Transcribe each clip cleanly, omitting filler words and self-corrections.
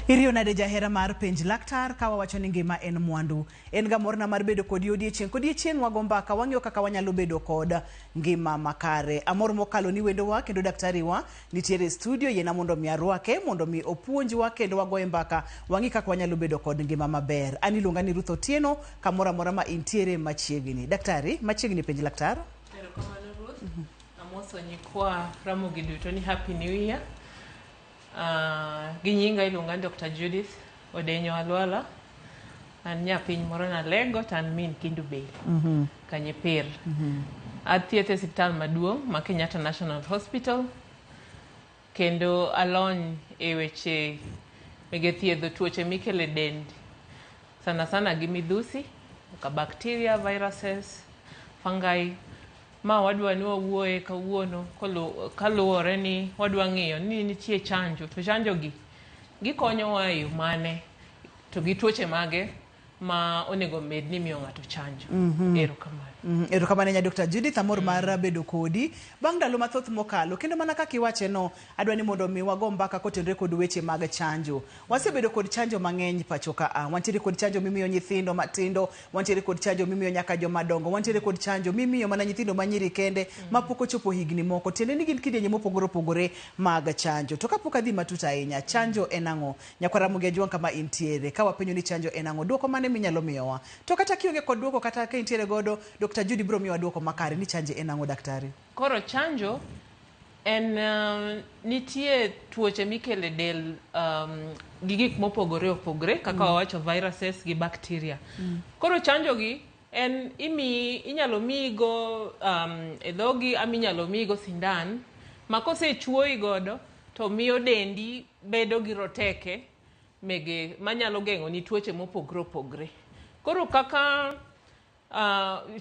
Irio nade jahera mar penj laktar kawa wacho ni ngima en mwandu. En ga morna mar bedo kod odiechieng' wagomba ka wang'yo kaka wanyalo bedo kod ngima makare. Amor mokalo ni wendo wa kendo daktari wa nitiere studio yena mondo mi arwake mondo mi opuonjwa kendo wagoye mbaka wang'i kaka wanyalo bedo kod ngima maber. Ani luonga ni Ruth Otieno kamora mora ma intiere machiegni. Daktari machiegni penj laktar. Erokamano Ruth. Amoso nyikwa Ramogi duto ni happy new year. Ginyinga iluonga Dr. Judith Odenyo Alwala. An nyapiny moro na lego tan min Kindu Bay. Kanyepir. Athieth e hospital maduong' ma Kenyatta National Hospital. Kendo alony e weche mege thiedho tuoche mikele dend. Sana sana gi midhusi, ka bacteria, viruses, fungi. Ma wadwa ni wawuoye kawuono kaluwore ni wadwa ng'iyo ni nitie chanjo. To chanjo gi gikonyowa e yo mane to gi tuoche mage ma onego med ni miyo ng'ato chanjo. Erokamano. Erokamano nya Dr. Judith amor mar bedo kodi. Bang' ndalo mathoth mokalo kendo mana kaka iwache no adwa ni mondo mi wago mbaka kotenre kod weche mag chanjo. Wasebedo kod chanjo mang'eny pachoka wantiere kod chanjo mimiyo nyithindo matindo, wantiere kod chanjo mimiyo nyaka joma dongo, wantiere kod chanjo mimiyo mana nyithindo manyiri kende mapok ochopo higni moko. Tiende ni gin kidienje mopogore opogore mag chanjo. To kapok adhi matut ahinya, chanjo en ang'o? Nyakwara Mugia Jwang kama intiere. Ka wapenjo ni chanjo en ang'o, duoko mane minyalo miyowa? To kata kionge kod duoko kata ka intiere godo, Dr. Judy bro miyowa duoko makare ni chanjo en ang'o daktari? Koro chanjo en nitie tuoche mikele del gi gik mopogore opogore kaka wawacho viruses gi bacteria. Koro chanjo gi en inyalo migo e dhogi inyalo migo sindan ma kosechuoyi godo to miyo dendi bedo gi roteke mege manyalo geng'o ni tuoche mopogore opogore. Koro kaka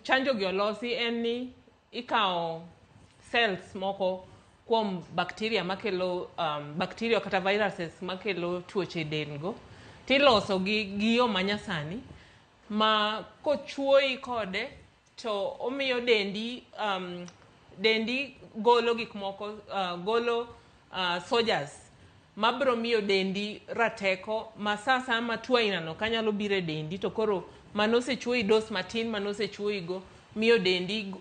chanjo gi olosi en ni ikawo cells moko kuom bacteria makelo bacteria kata viruses makelo tuoche dengo tiloso gi yo manyasani ma kochuoyi kode to omiyo dendi golo gik moko golo soldiers mabro miyo dendi rateko ma sasa ma tuo inano kanyalo bire dendi to koro manosechuoyi dos matin manosechuoyi go miyo dendi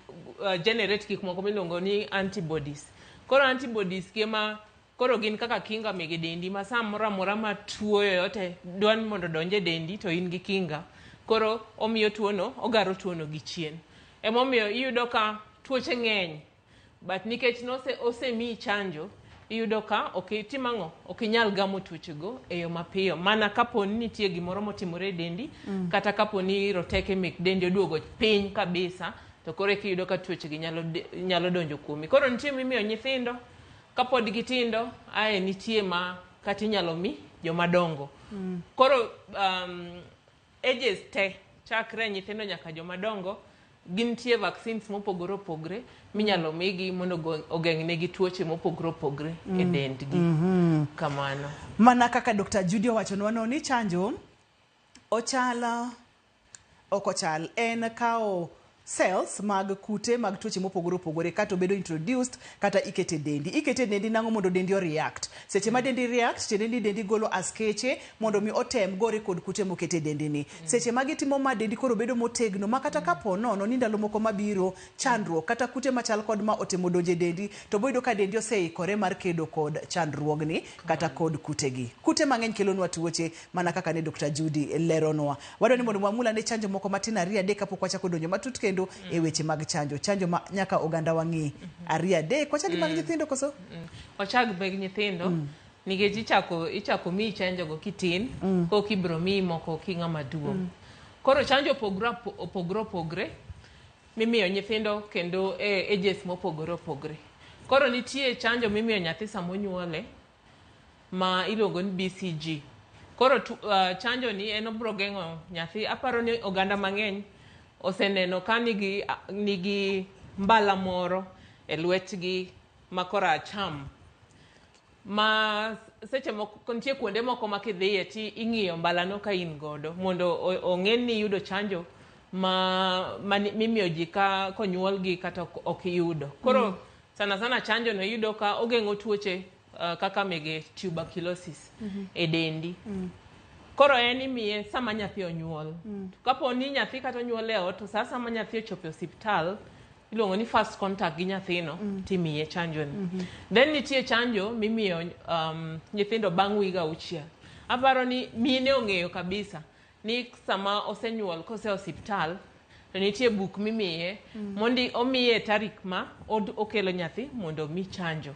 generate gik moko miluongo ni antibodies. Koro antibodies kema koro gin kaka kinga mege dendi ma samora mora ma tuo yoyote dwan mondo donje dendi to in gi kinga. Koro omiyo tuono ogaro tuono gi chien. Emomiyo iyudo ka tuoche ng'eny but nikech osemi chanjo iyudo ka timang'o okinyal gamo tuochego e yo mapiyo mana kapo ni nitie gimoro motimore dendi kata kapo ni roteke mek dendi oduogo piny kabisa to koro kiyudo ka tuochegi nyalo donjo kuomi. Koro nitie mimiyo nyithindo kapod gitindo nitie ma kata inyalo mi joma dongo. Koro ages te chakre nyithindo nyaka joma dongo gintie vaccines mopogore opogore minyalo migi mondo ogeng'negi tuoche mopogore opogore e dendgi. Kamano. Mana kaka Dr. Judy owachonwa ni chanjo ok ochal en kao cells mag kute mag tuoche mopogore opogore kata bedo introduced kata ikete dendi nang'o mondo dendi o react. Seche ma dendi react tiende ni dendi golo askeche mondo mi otem gore kod kute mokete dendi ni. Seche ma gitimo ma dendi koro bedo motegno ma kata kapo nono ni ndalo moko mabiro chandruok kata kute machal kod ma otemo donje dendi to boydo ka dendi oseikore mar kedo kod chandruogni kata kod kutegi. Kute mang'eny kelonwa tuoche mana kaka ne Dr. Judy leronwa. Wadwa ni mondo mwamula ne chanjo moko matin 2-3 kapok wachako donjo matut kendo e weche mag chanjo ma nyaka oganda wang'i 2-3 wachagi mag nyithindo koso? Wachag mag nyithindo nikech ichako mi chanjo go kitin kok ibro mi moko king'a maduong'. Koro chanjo opogore opogore mimiyo nyithindo kendo ages mopogore opogore. Koro nitie chanjo mimiyo nyathi samonyuole ma iluongo ni BCG. Koro chanjo ni en obro geng'o nyathi. Aparo ni oganda mang'eny oseneno ka nigi mbala moro e lwetgi ma kora acham ma seche moko nitie kuonde moko ma kidhiye ti ing'iyo mbalano ka in godo mondo ong'e ni yudo chanjo mimiyo ji konyuolgi kata ok iyudo. Koro sana sana chanjo no yudo ka ogeng'o tuoche kaka mege tuberculosis e dendi. Koro en imiye sama nyathi onyuol. Kapo ni nyathi kata onyuol e ot, to sama nyathi ochopo e osiptal, iluongo ni first contact gi nyathino, timiye chanjo ni. Then nitie chanjo mimiyo nyithindo bang' wige 6. Aparo ni mine ong'eyo kabisa ni sama osenyuol kose osiptal, to nitie buk mimiye mondi omiye tarik ma okelo nyathi mondo mi chanjo.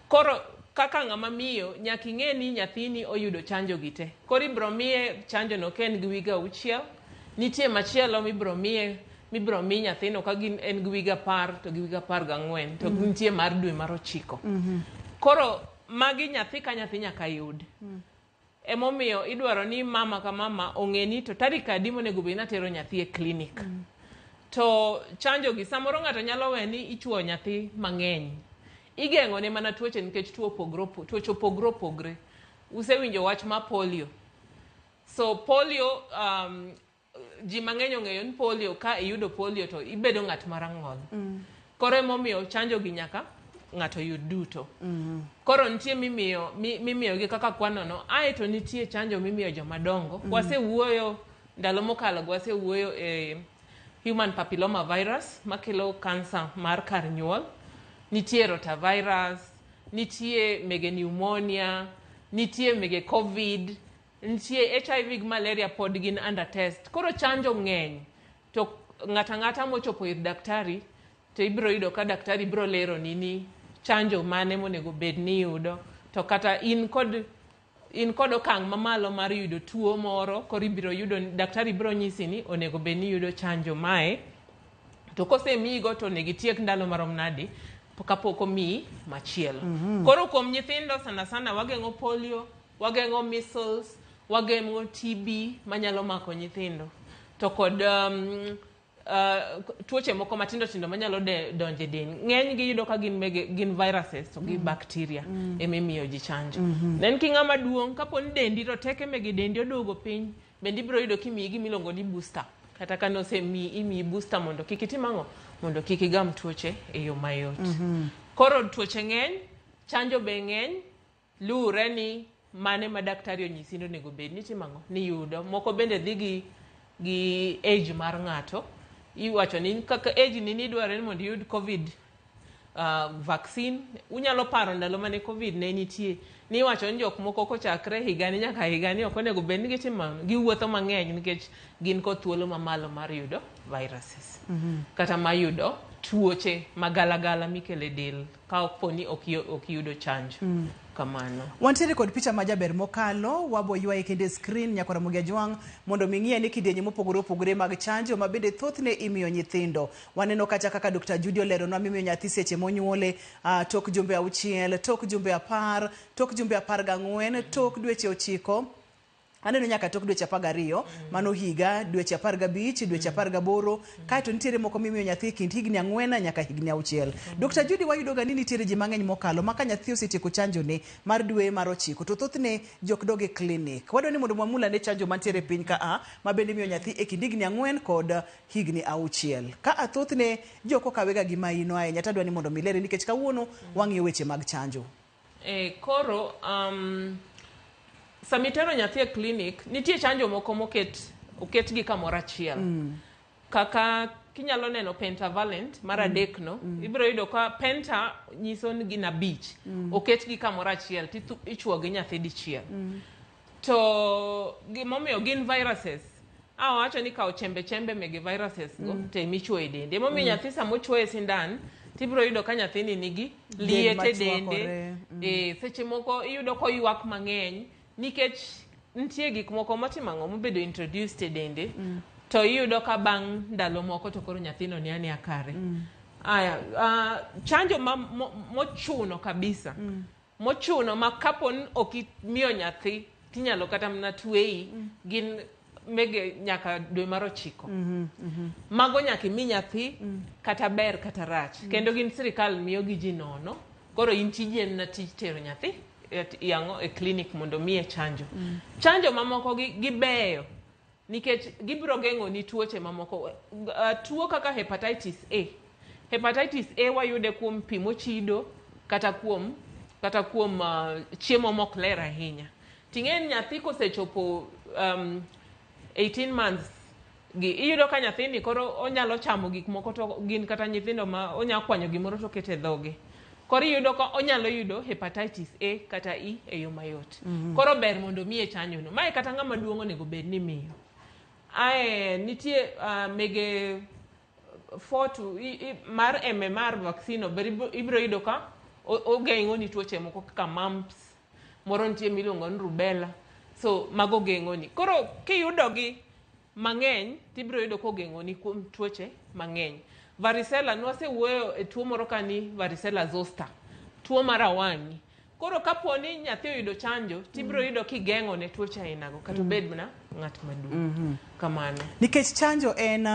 Koro kaka ng'ama miyo nyaka ing'e ni nyathini oyudo chanjo gite. Koro ibro miye chanjo no ken gi wige 6. Nitie machielo mibro mi nyathino ka en gi wige 10 to gi wige 14 to nitie mar dwe mar 9. Koro magi nyathi ka nyathi nyaka yud. Emomiyo idwaro ni mama ka mama ong'e ni to tarik adi monego bed natero nyathi e klinik. To chanjo gi samoro ng'ato nyalo we ni ichuo nyathi mang'eny. Igeng'o ne mana tuoche nikech tuoche opogre opogre. Usewinjo wach ma polio. So polio ji mang'eny ong'eyo ni polio ka iyudo polio to ibedo ng'at marang'ol. Koro emomiyo chanjo gi nyaka ng'ato yud duto. Koro nitie mimiyo gi kaka kwanono. To nitie chanjo mimiyo jomadongo. Wasewuoyo ndalo mokalo wasewuoyo human papilloma virus makelo kansa mar kar nyuol. Nitie rotavirus, nitie mege pneumonia, nitie mege covid, nitie HIV gi malaria pod gin under test. Koro chanjo ng'eny. To ng'ata mochopo ir daktari, to ibro yudo ka daktari bro lero ni chanjo mane monego bed ni yudo. To kata in kod okang' mamalo mar yudo tuo moro, koro ibro yudo daktari bro nyisi ni onego bed ni yudo chanjo mae. To kose migo to onego tiek ndalo marom nadi kapok omiyi machielo. Koro kuom nyithindo sana wageng'o polio, wageng'o measles, wageng'o TB manyalo mako nyithindo. To kod tuoche moko matindo manyalo donje den. Ng'eny gi yudo ka gin viruses to gi bacteria emimiyo ji chanjo. Then king'ama duong' kapo ni dendi to teke mege dendi oduogo piny, bendi biro yudo kimiyi gimiluongo ni booster. Kata kanose imiyi booster mondo kik itim ang'o? Mondo kik igam tuoche e yo mayot. Koro tuoche ng'eny, chanjo be ng'eny, luwre ni mane ma daktari onyisi ni onego bed ni timo ang'o? Ni yudo. Moko bende dhi gi age mar ng'ato. Iwacho ni kaka age ni idwaro ni mondo iyud covid vaccine. Unyalo paro ndalo mane covid ne nitie. Ni iwacho ni jok moko kochakre higani nyaka higani ok onego bed ni gitimo giwuotho mang'eny nikech gin kod thuolo mamalo mar yudo viruses. Kata mayudo tuoche magalagala mikele del ka oponi ok yudo chanjo. Kamano. Wantiere kod picha majaber mokalo, wabo ywaye kende screen nyakora Mugia Jwang mondo ming'ie ni kidienje mopogore opogore mag chanjo mabende thothne imiyo nyithindo. Waneno kacha kaka Dr. Judy oleronwa mimiyo nyathi seche monyuole tok jumbe 6, tok jumbe 10, tok jumbe 14, tok dweche 9. Aneno nyaka tok dweche 12, mano higa, dweche 15, dweche 18, kaeto nitiere moko mimiyo nyathi kind higni 4 nyaka higni 6. Dr. Judy wayudo ga ni nitiere ji mang'eny mokalo maka nyathi osetieko chanjo ne mar dwe mar 9 to thothne jok dog e klinik. Wadwa ni mondo mwamula ne chanjo mantiere piny ka mabende miyo nyathi e kind higni 4 kod higni 6. Ka thothne jok okawega gima ino ahinya tadwa ni mondo milere nikech kawuono wang'iyo weche mag chanjo. Koro samitero nyathi e klinik, nitie chanjo moko oketgi kamoro achiel. Kaka kinyalo neno pentavalent mar adekno, ibiro yudo ka penta nyiso ni gin 5. Oketgi kamoro achiel, ichuogi nyathi dichiel. To gimomiyo gin viruses, wacho ni kao chembe mege viruses go te michuo e dende. Emomiyo nyathi samochuo e sindan, tibiro yudo ka nyathini nigi liet e dende. Seche moko iyudo ko ywak mang'eny nikech nitie gik moko matimo ang'o mobedo introduced e dende. To iyudo ka bang' ndalo moko to koro nyathino ni ania kare. Chanjo mochuno kabisa. Mochuno ma kapon ok imiyo nyathi tinyalo kata mna tweyi gin mege nyaka dwe mar 9. Mago nyaka imi nyathi kata ber kata rach. Kendo gin sirikal miyo gi ji nono. Koro in tiji en na tij tero nyathi e klinik mondo miye chanjo. Chanjo mamoko gibeyo nikech gibiro geng'o ni tuoche mamoko. Tuo kaka hepatitis A. Hepatitis A wayude kuom pi mochido kata kuom kata kuom chiemo mok ler ahinya. Ting'en nyathi kosechopo 18 months gi iyudo ka nyathini koro onyalo chamo gik moko to gin kata nyithindo ma onyalo kwanyo gimoro to kete dhoge. Koro iyudo ka onyalo yudo hepatitis A kata E e yo mayot. Koro ber mondo miye chanjo no. Mae kata ng'ama duong' onego bed ni miyo. Nitie mege 4 to mar MMR vaccine ibiro yudo ka ogeng'o ni tuoche moko kaka mumps, moro nitie miluongo ni rubella. So mago geng'o ni. Koro kiyudo gi mang'eny tibiro yudo kogeng'o ni kuom tuoche mang'eny. Varicella nwasewuoyo e tuo moro kani varicella zoster, tuo mar awang'i. Koro kaponi nyathi oyudo chanjo tibiro yudo kigeng'o ne tuoche ainago kata bed mana ng'at maduong'. Kamano. Nikech chanjo en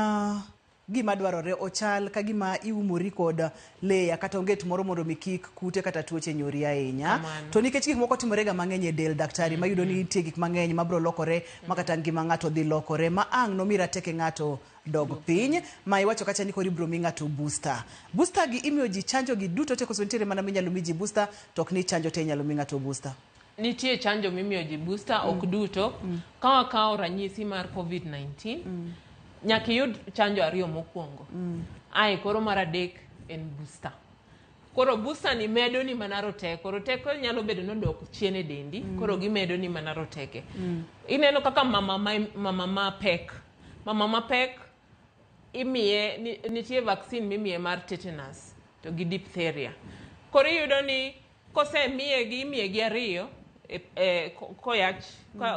gima dwarore ochal ka gima iumori kod leya kata onget moro mondo mi kik kute kata tuoche nyori ahinya. To nikech gik moko timorega mang'eny e del daktari mayudo ni nitie gik mang'eny mabiro lokore makata ngima ng'ato dhi lokore ma ang' nomira teke ng'ato dog piny ma iwacho kacha ni koro ibiro mi ng'ato booster. Booster gi imiyo ji chanjo gi duto te koso nitiere mana minyalo mi ji booster to ok ni chanjo te inyalo mi ng'ato booster. Nitie chanjo mimiyo ji booster ok duto. Ka wakawo ranyisi mar COVID-19 nyaka iyud chanjo ariyo mokwongo. Koro mar adek en booster. Koro booster ni medo ni mana roteko. Roteko nyalo bedo nodok chien e dendi. Koro gimedo ni mana roteke. Ineno kaka mama ma pek. Mama ma pek imiye nitie vaccine mimiye mar tetanus to gi diphtheria. Koro iyudo ni kose imiye gi ariyo koyach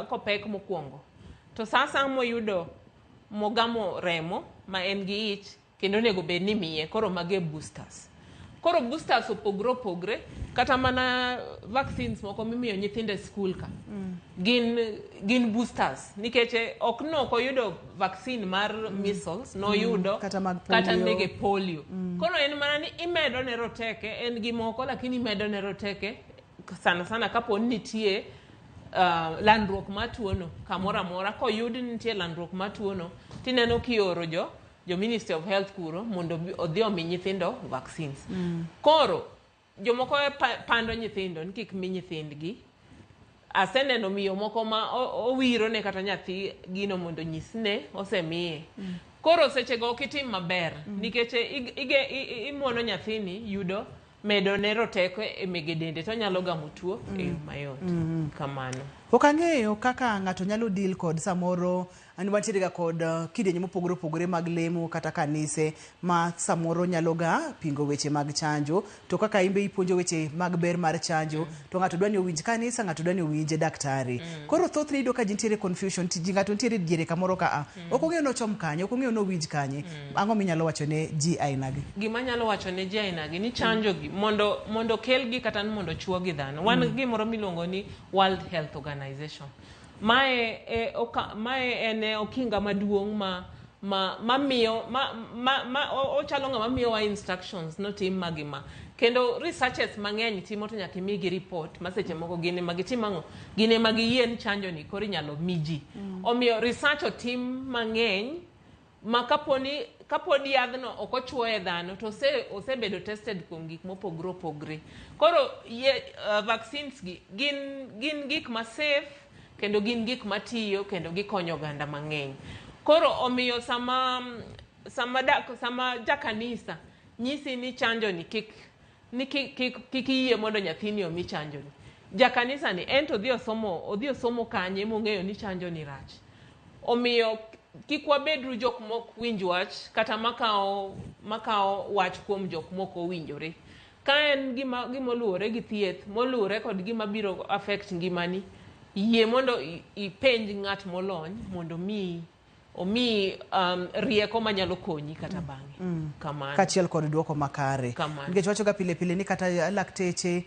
kopek mokwongo. To sasa moyudo mogamo remo ma en gi ich kendo nego bed ni miye koro mage boosters. Koro boosters opogre kata mana vaccines moko mimiyo nyithindo e school ka. Gin boosters nikech ok oyudo vaccine mar measles no yudo kata nege polio. Koro en mana ni imedo ne roteke en gi moko lakini imedo ne roteke sana kapo nitie landruok mar tuono kamoro amora koyud nitie landruok mar tuono tineno kioro jo Ministry of Health kuro mondo odhi omi nyithindo vaccines. Koro jomoko pando nyithindo ni kik mi nyithindgi. Aseneno miyo moko ma owiro ne kata nyathi gino mondo nyisne osemiye. Koro sechego kitim maber nikech imuono nyathini yudo medo ne roteko e mege dende to nyalo gamo tuo e mayot. Kamano. Ok ang'eyo kaka ng'ato nyalo deal kod samoro wantiere ga kod kidienje mopogore mag lemo kata kanise ma samoro nyalo ga pingo weche mag chanjo to kaka imbe ipuonjo weche mag ber mar chanjo to ng'ato dwani owinj kanisa ng'ato dwani owinje daktari. Koro thothne iyudo ka nitiere confusion ji ng'ato nitiere diere kamoro ka ok ong'eyo no chom kanye ok ong'eyo no winj kanye. Ang'o minyalo wacho ne ji ainagi? Gima nyalo wacho ne ji ainagi ni chanjo gi mondo kel gi kata mondo chuo gi dhano. Wan gimoro miluongo ni World Health Organization. Mae en okinga maduong' mamiyo ochalo ng'ama miyo wa instructions no tim magima. Kendo researches mang'eny timo to nyaka imigi report maseche moko gine magitimo gine magiyien chanjo ni koro inyalo miji. Omiyo research otim mang'eny ma kaponi yadhno ok ochuoye dhano to osebedo tested kuom gik mopogre. Koro vaccines gi gin gik ma safe kendo gin gik matiyo kendo gikonyo oganda mang'eny. Koro omiyo sama jakanisa nyisi ni chanjo ni kik iyie mondo nyathini omi chanjo ni. Jakanisa ni en to odhi osomo kanye mong'eyo ni chanjo ni rach. Omiyo kik wabedru jok mok winj wach kata makawo wach kuom jok mok owinjore. Ka en gima oluwore gi thieth moluwore kod gima biro affect ngimani yie mondo ipenj ng'at molony mondo omi rieko manyalo konyi kata bang'e. Kamano. Kachiel kod duoko makare. Nikech wacho ga pile ni kata lakteche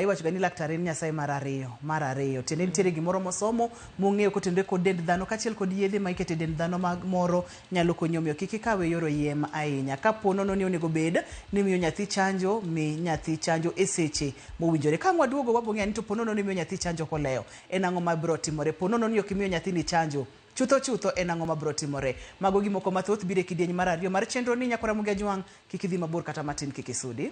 iwacho ga ni laktar en nyasaye mar ariyo. Tiende nitiere gimoro mosomo mong'eyo kotende kod dend dhano kachiel kod yedhe ma ikete dend dhano moro nyalo konyo omiyo kik ikawe yoro yiem ahinya. Kapo nono ni onego bed ni miyo nyathi chanjo mi nyathi chanjo e seche mowinjore. Ka waduogo wabong'eyo ni to ponono ni miyo nyathi chanjo kolewo en ang'o mabiro timore. Ponono ni ok imiyo nyathini chanjo chutho en ang'o mabiro timore. Mago gimoko mathoth bire kidieny mar ariyo mar chenro ni Nyakora Mugia Jwang'. Kik idhi mabor kata matin kik isudi.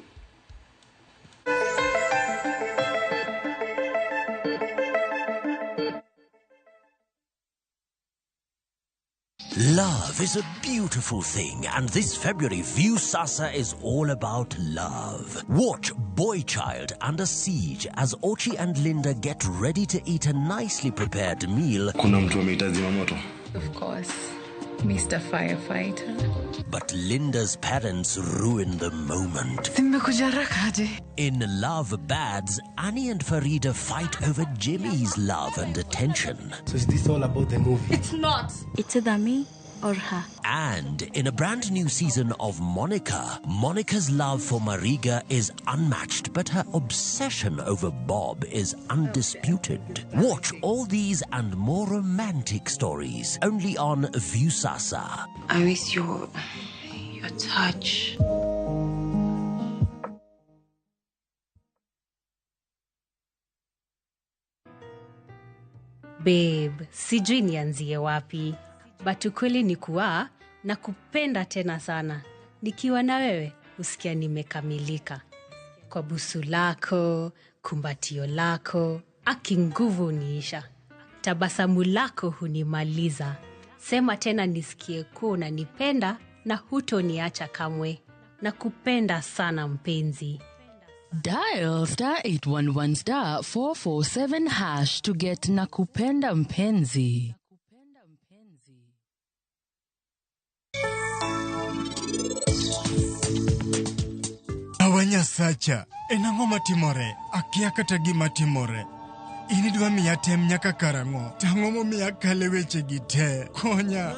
Love is a beautiful thing, and this February, Viusasa is all about love. Watch Boy Child Under Siege as Ochi and Linda get ready to eat a nicely prepared meal. Kuna mtu ameita zimamoto? Of course, Mr. Firefighter. But Linda's parents ruin the moment. In Love Bads, Annie and Farida fight over Jimmy's love and attention. So is this all about the movie? It's not. It's either me or her. And in a brand new season of Monica, Monica's love for Mariga is unmatched, but her obsession over Bob is undisputed. Watch all these and more romantic stories only on Viusasa. I miss your touch. Babe, sijui nianzie wapi. But ukweli ni kuwa na kupenda tena sana. Nikiwa na wewe, usikia nimekamilika. Kwa busu lako, kumbatio lako, aki nguvu uniisha. Tabasamu lako hunimaliza. Sema tena nisikie kuwa unanipenda na hutoniacha kamwe. Na kupenda sana mpenzi. Dial *811 *447# to get Nakupenda Mpenzi. Awanya sacha, enang'o matimore, akia kata gima timore. Ini dwa miya tem nyaka karang'o, tang'o momiya kale weche gi te, konya.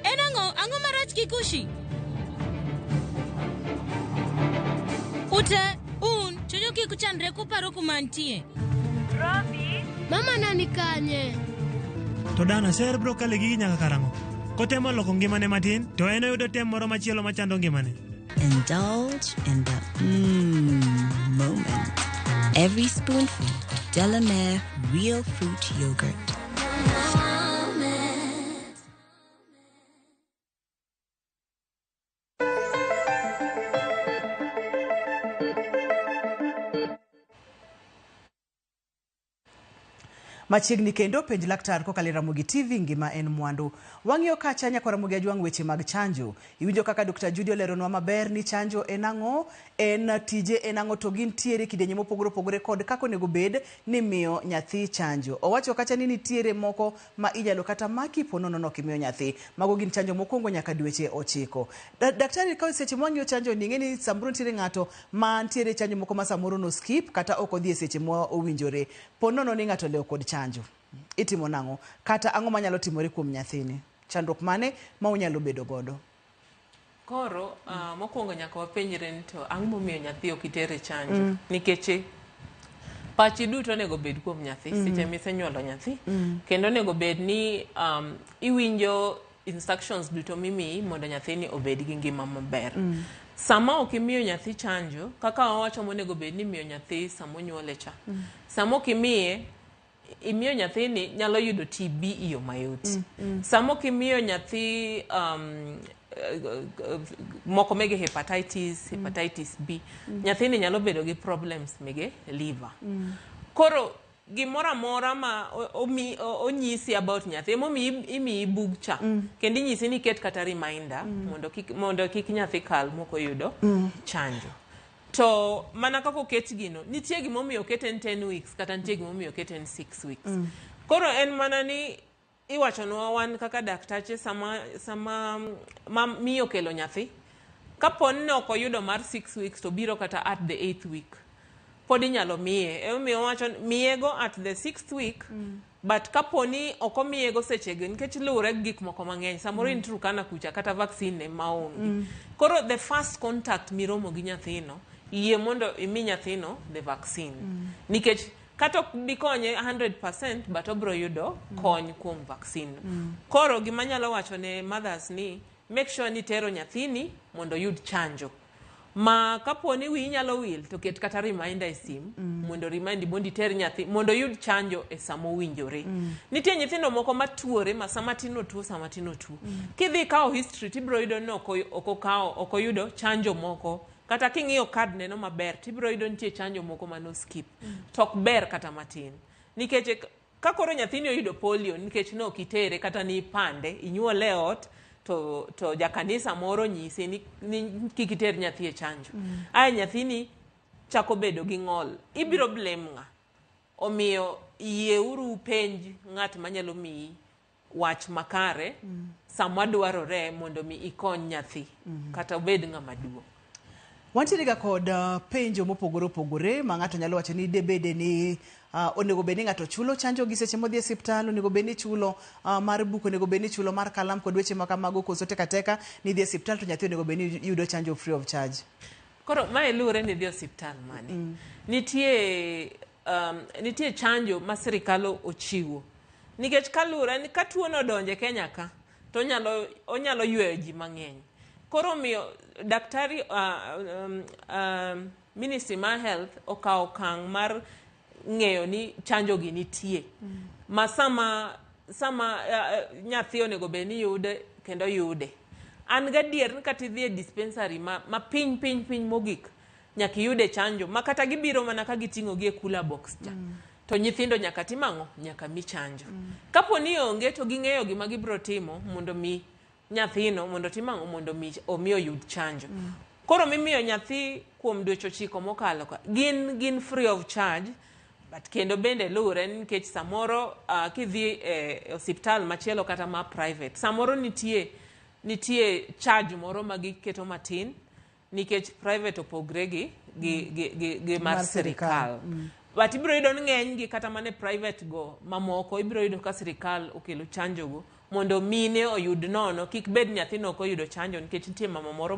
Ang'o marach kikushi? Ute, chujo kik chandre kuparo kumantie. Robi, mama nani kanye? To dana ser bro kale gigi nyaka karang'o. Kotemo loko ngimane matin, to en oyudo tem moro machielo machando ngimane. Indulge in the moment. Every spoonful, Delamere Real Fruit Yogurt. Machiegni kendo penj laktar kokalo Ramogi TV ngima en mwandu. Wang'iyo ka chanya kwa Ramogi ajwang' weche mag chanjo. Iwinjo kaka Dr. Judy oleronwa maber ni chanjo en ang'o, en tije en ang'o, to gin tiere kidenye mopogore opogore kod kaka onego bed ni miyo nyathi chanjo. Owacho kacha ni nitiere moko ma inyalo kata maki po nono kimiyo nyathi. Mago gin chanjo mokwongo nyaka dweche 9. Daktari ka seche mwang'iyo chanjo ni ng'eni samoro nitiere ng'ato ma nitiere chanjo moko ma samoro no skip kata ok odhi e seche mo owinjore. Po nono ni ng'ato leo kod chanjo. Itimo nang'o kata ang'o manyalo timore kuom nyathini? Chandruok mane ma unyalo bedo godo? Koro mokwongo nyaka wapenjre ni to ang'o momiyo nyathi ok itere chanjo? Nikech pachi duto onego bed kuom nyathi seche misenyuolo nyathi, kendo onego bed ni iwinjo instructions duto mimiyi mondo nyathini obed gi ngima maber. Sama ok imiyo nyathi chanjo, kaka wawacho monego bed ni imiyo nyathi sama onyuole cha. Sama ok imiyo nyathini nyalo yudo TB iyo mayot. Sama ok imiyo nyathi moko mege hepatitis B, nyathini nyalo bedo gi problems mege liver. Koro gimora mora ma onyisi about nyathi imi bug cha kendo inyisi ni ket kata reminder mondo kik nyathi kal moko yudo chanjo. To mana kako ket gino nitie gimomiyo keten 10 weeks kata nitie gimomiyo keten 6 weeks. Koro en mana ni iwachonwa wan kaka daktache sama miyo kelo nyathi kaponi ne ok oyudo mar 6 weeks to biro kata at the 8th week pod inyalo miye. Emiyo wacho miyego at the 6th week, but kaponi ok omiyego sechego nikech luwore gi gik moko mang'eny samoro in Turkana kucha kata vaccine ne maonge. Koro the first contact miromo gi nyathino yie mondo imi nyathino the vaccine. Nikech kata ok bikonye 100% but obro yudo kony kuom vaccine. Koro gima nyalo wacho ne mothers ni make sure ni tero nyathini mondo yud chanjo. Ma kaponi wi nyalo wil to ket kata reminder e sim mondo remind mondo ter nyathi mondo yud chanjo e samo winjore. Nitie nyithindo moko matuore ma sama tino tuo kidhi kao history tibro yudo no ok oyudo chanjo moko. Kata king'iyo card neno maber tibro yudo nitie chanjo moko mano skip. Tok ber kata matin. Nikech ka koro nyathini oyudo polio nikech no kitere kata ni pande inyuole ot to jakanisa moro nyisi ni kikiter nyathi e chanjo ai nyathini chako bedo gi ng'ol ibiro blame ng'a omiyo yieuru penj ng'at manyalo miyi wach makare sama dwarore mondo mi ikony nyathi kata obed ng'ama duong'. Wantiere ga kod penjo mopogore opogore ma ng'ato nyalo wacho ni debede ni onego bed ni ng'ato chulo chanjo gi seche modhi e osiptal, onego bed ni chulo mar buko, onego bed ni chulo mar kalam kod weche ma kamago, koso teka ni dhi e osiptal to nyathi onego bed ni yudo chanjo free of charge. Koro mae luwore ni dhi e osiptal mane. Nitie chanjo ma sirikal ochiwo. Nikech kaluwore ni ka tuo no donje Kenya ka to onyalo yweyo ji mang'eny. Koro miyo daktari Ministry ma Health okawo okang' mar ng'eyo ni chanjo gi nitie. Ma sama nyathi onego bed ni yude kendo yude. An gadier ni kata idhi e dispensary ma piny mogik nyaka yude chanjo ma kata gibiro mana ka giting'o gi e cooler box cha. To nyithindo nyaka timang'o nyaka mi chanjo. Kapo ni onge to ging'eyo gima gibiro timo mondo mi nyathino mondo timang'o mondo omi oyud chanjo. Koro mimiyo nyathi kuom dweche 9 mokalo ka gin free of charge, but kendo bende luwore nikech samoro kidhi e osiptal machielo kata ma private samoro nitie charge moro ma giketo matin nikech private opogre gi mar sirikal. But ibiro yudo ni ng'eny gi kata mane private go mamoko ibiro yudo ka sirikal okelo chanjo go mondo mine oyud nono kik bed nyathino ok oyudo chanjo nikech nitie mama moro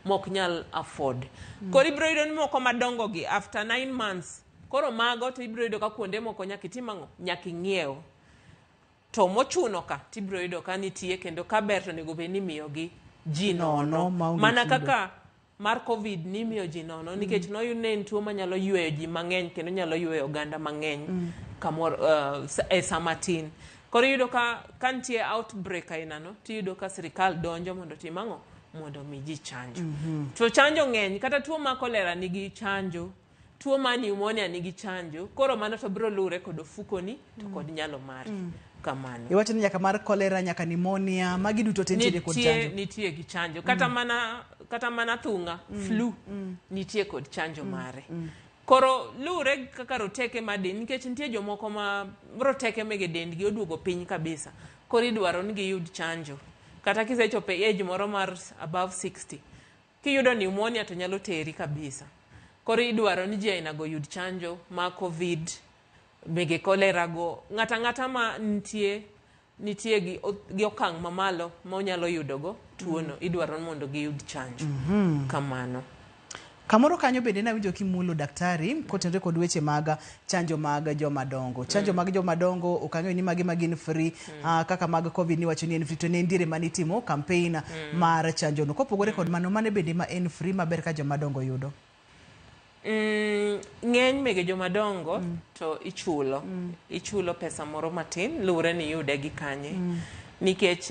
mok nyal afford. Koro ibiro yudo ni moko madongo gi after 9 months koro mago to ibiro yudo ka kuonde moko nyaka itimang'o nyaka ing'iew. To mochuno ka tibiro yudo ka nitie kendo ka ber to nego bed ni miyo gi ji nono mana kaka mar covid ni miyo ji nono nikech noyud ne en tuo manyalo yweyo ji mang'eny kendo nyalo yweyo oganda mang'eny kamoro e sama tin. Koro yudo ka nitie outbreak ainano tiyudo ka sirikal donjo mondo timang'o mondo mi ji chanjo. To chanjo ng'eny kata tuo ma kolera nigi chanjo, tuo ma pneumonia nigi chanjo, koro mano to biro luwore kod ofukoni to kod nyalo mari. Kamano. Iwacho ni nyaka mar kolera nyaka pneumonia magi duto nitie kod chanjo. Nitie gi chanjo. Kata mana thung'a, flu nitie kod chanjo mare. Koro luwore kaka roteke madin nikech nitie jomoko ma roteke mege dendgi oduogo piny kabisa. Koro idwaro ni giyud chanjo. Kata kisechopo e age moro mar above 60. Kiyudo pneumonia to nyalo teri kabisa. Koro idwaro ni ji ainago yud chanjo ma covid mege kolera go ng'ata ma nitie gi okang' mamalo ma onyalo yudogo tuono idwaro mondo giyud chanjo. Kamano. Kamoro kanyo bende nawinjo kimulo daktari kotenore kod weche mag chanjo mag jomadongo. Chanjo mag jomadongo okang'eyo ni magi magin free kaka mag covid ni wacho ni en free to ne ndiere manitimo campaign mar chanjo no. Kopogore kod mano mane bende ma en free maber ka jomadongo yudo. Ng'eny mege jomadongo to ichulo pesa moro matin luwre ni yude gi kanye nikech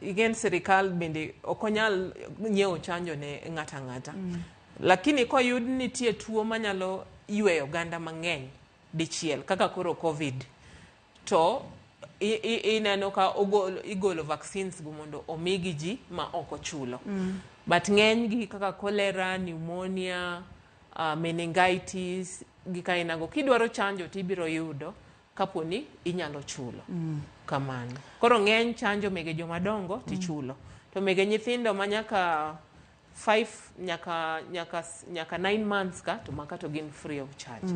igen sirikal bende ok onyal nyiewo chanjo ne ng'ata lakini koyud nitie tuo manyalo yweyo oganda mang'eny dichiel kaka koro covid to ineno ka igolo vaccines go mondo omigi ji ma ok ochulo. But ng'eny gi kaka cholera, pneumonia, meningitis gi kainago kidwaro chanjo tibiro yudo kaponi inyalo chulo. Kamano. Koro ng'eny chanjo mege jomadongo tichulo. To mege nyithindo ma nyaka 5 nyaka 9 months ka to maka to gin free of charge.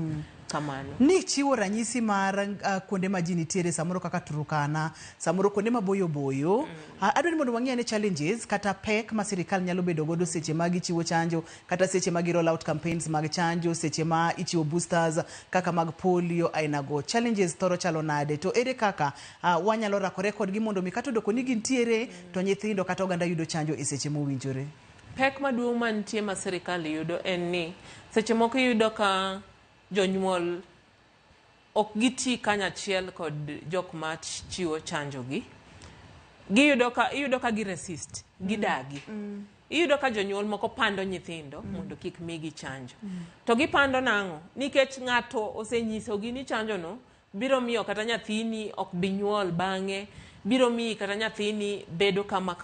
Kamano. Ni chiwo ranyisi mar kuonde ma ji nitiere samoro kaka Turkana, samoro kuonde maboyo. Adwani mondo wang'e ne challenges kata pek ma sirikal nyalo bedo godo seche ma gichiwo chanjo kata seche ma roll out campaigns mag chanjo, seche ma ichiwo boosters kaka mag polio ainago. Challenges thoro chalo nade to ere kaka wanyalo rakore kodgi mondo mi kata doko ni gintiere to nyithindo kata oganda yudo chanjo e seche mowinjore. Pek maduong' mantie ma sirikal yudo en ni seche moko yudo ka jonyuol ok giti kanyachiel kod jok ma chiwo chanjo gi. Iyudo ka gi resist, gidagi. iyudo ka jonyuol moko pando nyithindo mondo kik migi chanjo. To gipando nang'o? Nikech ng'ato osenyisogi ni chanjono biro miyo kata nyathini ok bi nyuol bang'e, biro miyi kata nyathini bedo kama.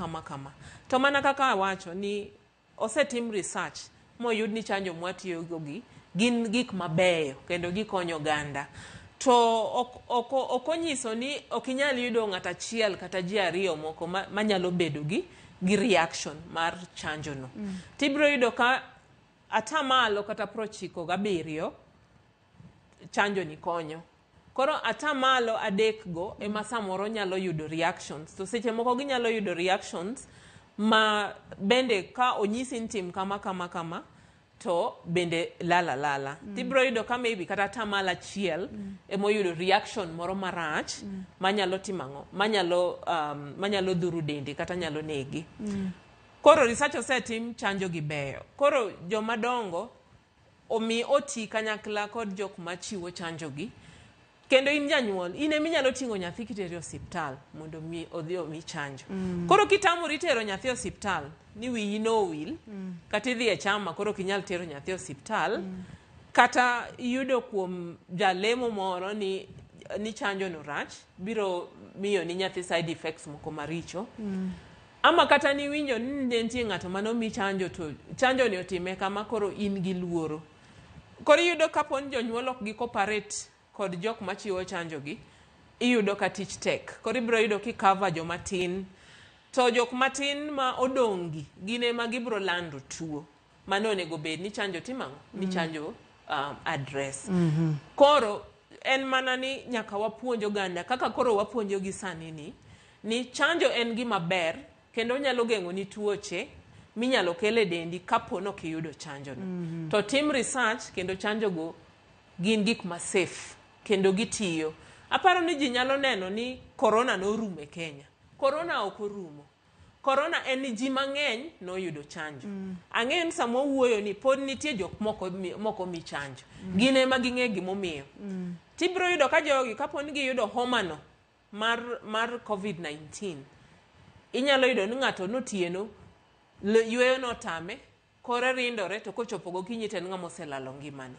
To mana kaka awacho ni osetim research moyud ni chanjo mwatiyogogi gin gik mabeyo kendo gikonyo oganda. To ok onyiso ni ok inyal yudo ng'ato achiel kata ji ariyo moko manyalo bedo gi reaction mar chanjono. Tibiro yudo ka atamalo kata 97 chanjo ni konyo. Koro atamalo 3 go ema samoro nyalo yudo reactions. To seche moko ginyalo yudo reactions ma bende ka onyisi ni tim kama to bende lala. Tibiro yudo ka maybe kata atamalo 1 emo yudo reaction moro marach manyalo timang'o, manyalo dhuru dendi kata nyalo negi. Koro research osetim chanjo gi beyo. Koro jomadongo omi oti kanyakla kod jok machiwo chanjo gi. Kendo in janyuol, in ema inyalo ting'o nyathi kitero e osiptal mondo odhi omi chanjo. Koro kitamori tero nyathi e osiptal, ni wiyi no wil, kata idhi e chama koro ok inyal tero nyathi e osiptal, kata iyudo kuom jalemo moro ni chanjo no rach, biro miyo ni nyathi side effects moko maricho. Ama kata ni winjo ni nitie ng'ato manomi chanjo to chanjo ni otime kama koro in gi luoro. Koro iyudo kaponi jonyuol ok gi cooperate kod jok machiwo chanjo gi, iyudo ka tich tek. Koro ibiro yudo ki cover joma tin. To jok matin ma odong'gi gin ema gibiro lando tuo. Mano onego bed ni chanjo timang'o, ni chanjo address. Koro en mana ni nyaka wapuonj oganda kaka koro wapuonjo gi sani ni chanjo en gima ber kendo nyalo geng'o ni tuoche minyalo kele dendi kapo no kiyudo chanjo no. To tim research kendo chanjo go gin gik ma safe kendo gitiyo. Aparo ni ji nyalo neno ni corona no rumo e Kenya. Corona ok orumo. Corona en ni ji mang'eny noyudo chanjo. Ang'eyo ni samo wuoyo ni pod nitie jok moko mi chanjo. Gin ema ging'e gimomiyo. Tibiro yudo ka jogi kapo ni giyudo homa no mar COVID-19. Inyalo yudo ni ng'ato notieno yweyo notame, kore rindore to kochopo gokinyi to en ng'ama oselalo ngimane.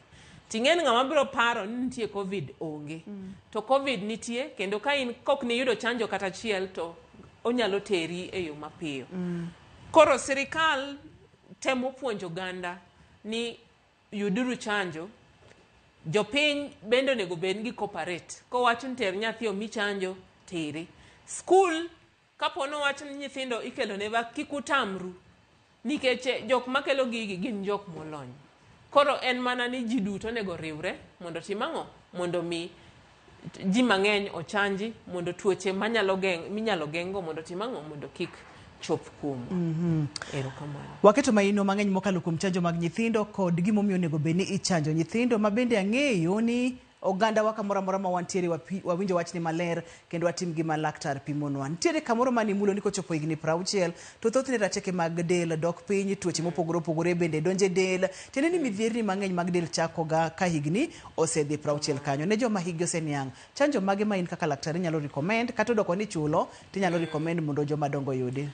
Ting'en ng'ama biro paro ni nitie COVID onge. To COVID nitie kendo ka in kok ni yudo chanjo kata achiel to onyalo teri e yo mapiyo. Koro sirikal temo puonjo oganda ni yuduru chanjo. Jopiny bende onego bed gi cooperate. Kowach ni ter nyathi omi chanjo, teri. School kapo no wach ni nyithindo ikelo ne kik utamru. Nikech jok makelo gigi gin jok molony. Koro en mana ni ji duto onego riwre mondo timang'o, mondo mi ji mang'eny ochanji, mondo tuoche minyalo geng'go mondo timang'o, mondo kik chop kuom. Erokamano. Waketo maino mang'eny mokalo kuom chanjo mag nyithindo kod gimomiyo onego bed ni ichanjo nyithindo, ma bende ang'eyo ni oganda wa kamoro amora ma wantiere wawinjo wachni maler kendo watim gima laktar pimonwa. Nitiere kamoro mani mulo ni kochopo higni 60 to thothne rateke mag del dok piny, tuoche mopogore opogore bende donje del. Tiende ni midhierni mang'eny mag del chakoga ka higni osedhi 60 kanyo. Ne joma higi oseniang', chanjo mage ma in kaka laktar inyalo recommend kata odoko ni chulo tinyalo recommend mondo joma dongo yudi?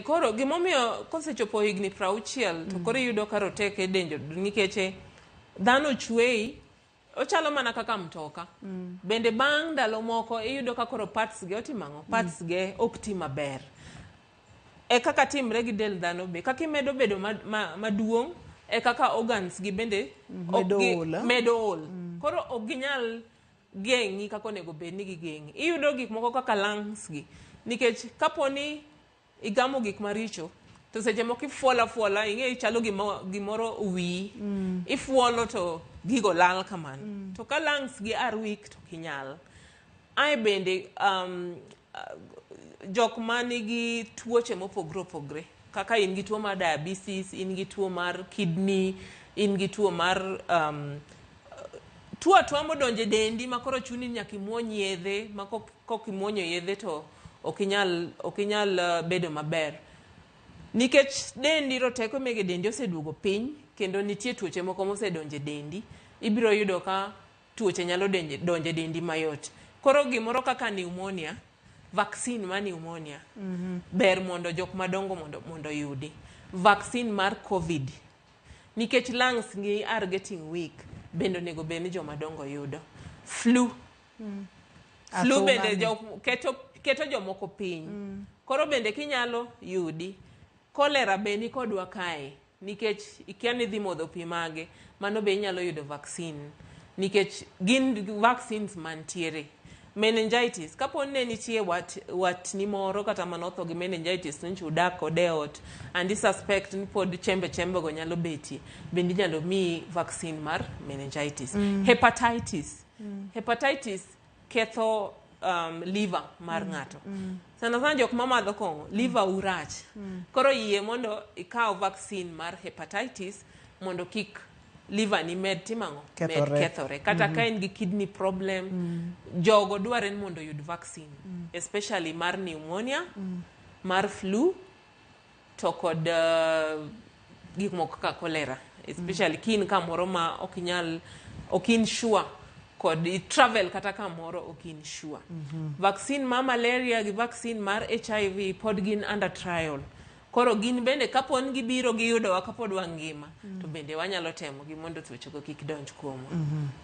Koro gimomiyo kosechopo higni 60 to koro iyudo ka roteke denjo nikech dhano chwei ochalo mana kaka mtoka. Bende bang' ndalo moko iyudo ka koro parts ge otimang'o, parts ge ok ti maber. Kaka timre gi del dhano be, kaka imedo bedo maduong', kaka organs gi bende medo ol. Koro ok ginyal geng'i kaka onego bed ni gigeng'i. Iyudo gik moko kaka lungs gi. Nikech kaponi igamo gik maricho, to seche moko ifuola, ing'e chalo gimoro wi. Ifuolo to gigo lal kamano. To ka lungs gi are weak to kinyal. Ai bende jok manigi tuoche mopogre opogre. Kaka in gi tuo mar diabetes, in gi tuo mar kidney, in gi tuo mar tuo modonje dendi makoro chuni nyaka imuony yedhe, ma kok imuonyo yedhe to ok inyal bedo maber. Nikech dendi roteko mege dendi oseduogo piny kendo nitie tuoche moko mosedonje dendi, ibiro yudo ka tuoche nyalo donje dendi mayot. Koro gimoro kaka pneumonia, vaccine ma pneumonia ber mondo jok madongo mondo yudi. vaccine mar COVID. Nikech lungs ngi are getting weak, bendo nego beni joma dongo yudo. Flu. Flu bende keto jomoko piny. Koro bende kinyalo yudi. Cholera bende kodwa kae. Nikech ikia ni dhi modho pi mage, mano be inyalo yudo vaccine. Nikech gin vaccines mantiere. Meningitis, kapo ne nitie wat ni moro kata manotho gi meningitis nchu dak kode ot, and I suspect ni pod chembe go nyalo beti, bende nyalo mi vaccine mar meningitis. Hepatitis. Hepatitis ketho liver mar ng'ato. Sana jok mamadho kong'o, liver urach. Koro yie mondo ikaw vaccine mar hepatitis mondo kik liver ni med timango kethore. Kata ka en gi kidney problem, jogo dwaren mondo yud vaccine. Especially mar pneumonia, mar flu, to kod gik moko ka cholera. Especially kin kamoro ma okin sure kod travel kata kamoro okin sure. Vaccine mar malaria gi vaccine mar HIV pod gin under trial. Koro gin bende kapon gibiro giyudowa kapod wangima, to bende wanyalo temo gi mondo tuochego kik donj kuomwa.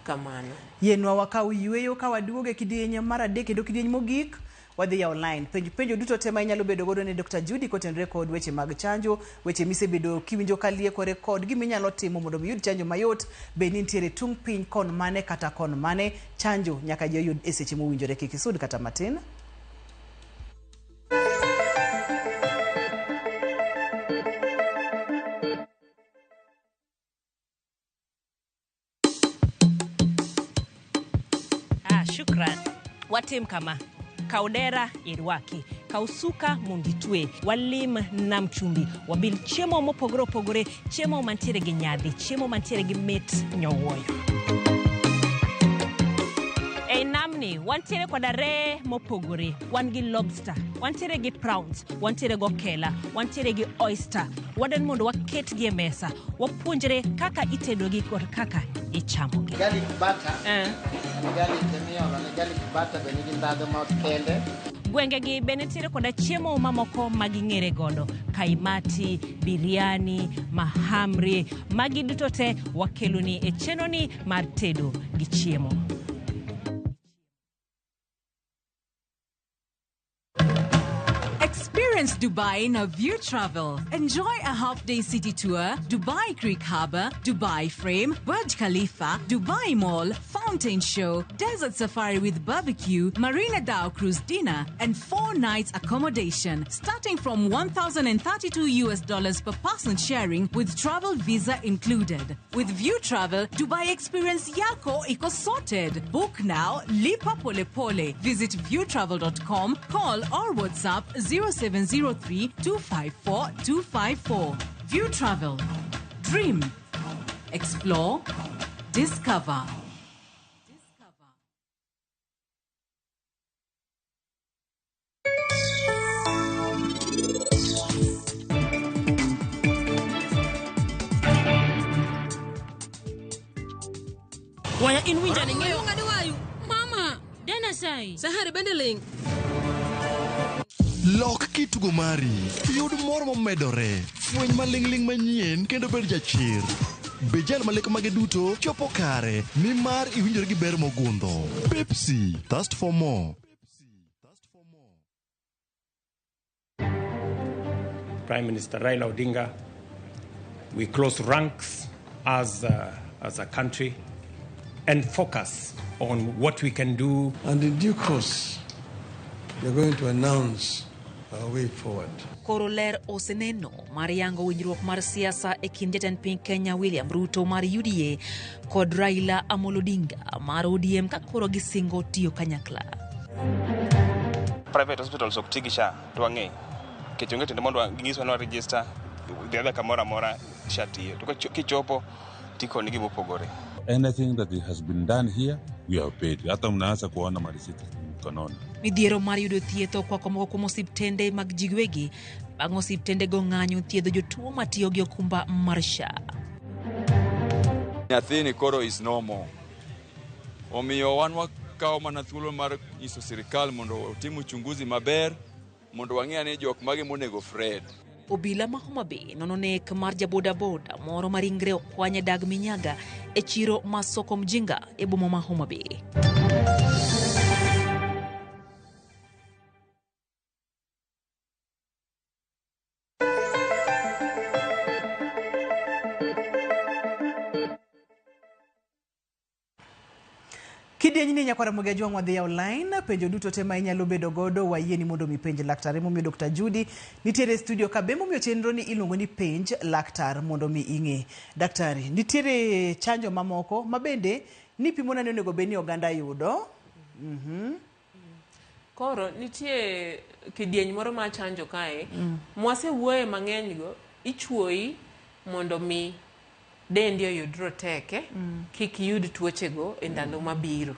Kamano. Yenwa wakaw yweyo ka waduoge kidieny mar adek kendo kidieny mogik wadhi online. Penjo duto tema inyalo bedo godo ne Dr. Judy kotenre kod weche mag chanjo, weche misebedo kiwinjo kaliekore kod giminyalo timo mondo miyud chanjo mayot, be nitiere tung piny kon mane kata kon mane chanjo nyaka joyud e seche mowinjore kik isud kata matin. Shukran. Watim kama. Kaudera irwaki. Kausuka munditwe. Walim namchumbi. Wabil chiemo mopogore opogore. Chiemo mantiere gi nyadhi. Chiemo mantiere gi mit nyowoyo. E namni, wantiere koda re mopogore. Wan gi lobster. Wantiere gi prawns. Wantiere go kela. Wantiere gi oyster. Waden mondo waket gi mesa. Wapuonjere kaka itedo gi kod kaka ichamo gi. Garlic butter. Garlic butter benigi ndadho ma kende. Gwenge gi benetiere koda chiemo mamoko maging'ere godo. Kaimati, biriani, mahamri, magi duto te wakeloni e chenoni mar tedo gi chiemo. Experience Dubai in a View Travel. Enjoy a half-day city tour, Dubai Creek Harbour, Dubai Frame, Burj Khalifa, Dubai Mall, Fountain Show, Desert Safari with barbecue, Marina Dow Cruise dinner, and 4 nights accommodation, starting from $1,032 per person sharing with travel visa included. With View Travel, Dubai experience yako iko sorted. Book now, lipa pole pole. Visit viewtravel.com, call or WhatsApp 0703 254 254. View Travel. Dream. Explore. Discover. Waya in winja ni ng'eyo ng'adi wayu. Mama, dena sai. Sahari bendeling. Lok kitugo mari. Yud mor momedore. Fweny maling'ling manyien kendo bed jachir. Bejal maleko mage duto chopo kare. Nimar iwinjore gi ber mogundho. Pepsi. Thirst for more. Prime Minister Raila Odinga, we close ranks as a country and focus on what we can do. And in due course, we're going to announce our way forward. Koroler oseneno mariango winjruok mar siasa e kind jatend piny Kenya William Ruto mar UDA kod Raila Amolo Odinga mar ODM ka koro gisingo tiyo kanyakla. Private hospitals ok tigisha twang'e ketonge tende mondo gingiswa no register the other kamora mora shatiyo to kichopo tiko nigi mopogore. Anything that has been done here, we have paid. Hata mnaanza kuona marisiti mkononi. Midhiero mar yudo thietho kwa komoko kuom osiptende mag jigwegi bang' osiptende go ng'anyo thiedho jotuo matiyo gi okumba mar SHA. Nyathini koro is no more. Omiyo wan wakawo mana thuolo mar nyiso sirikal mondo otim uchunguzi maber mondo wang'e ni jok mage monego Fred. obila ma Homa Bay nono nek mar jabodaboda moro ma ringre okwanye dag minyaga e chiro ma Soko Mjinga e boma ma Homa Bay. Kidieny ni nyakwara moga jwang wadhi online penjo duto tema inyalo bedo godo wayie ni mondo mi penj laktar momiyo Dr. Judy nitiere studio kabe momiyo chenro ni iluongo ni penj laktar mondo mi ing'e. Daktari, nitiere chanjo mamoko mabende ni pimona ni onego beni oganda yudo. Koro nitie kidieny moro ma chanjo kae mwase wuoye mang'eny go ichuoi mondo mi dendi oyud roteke kik yud tuoche go e ndalo mabiro.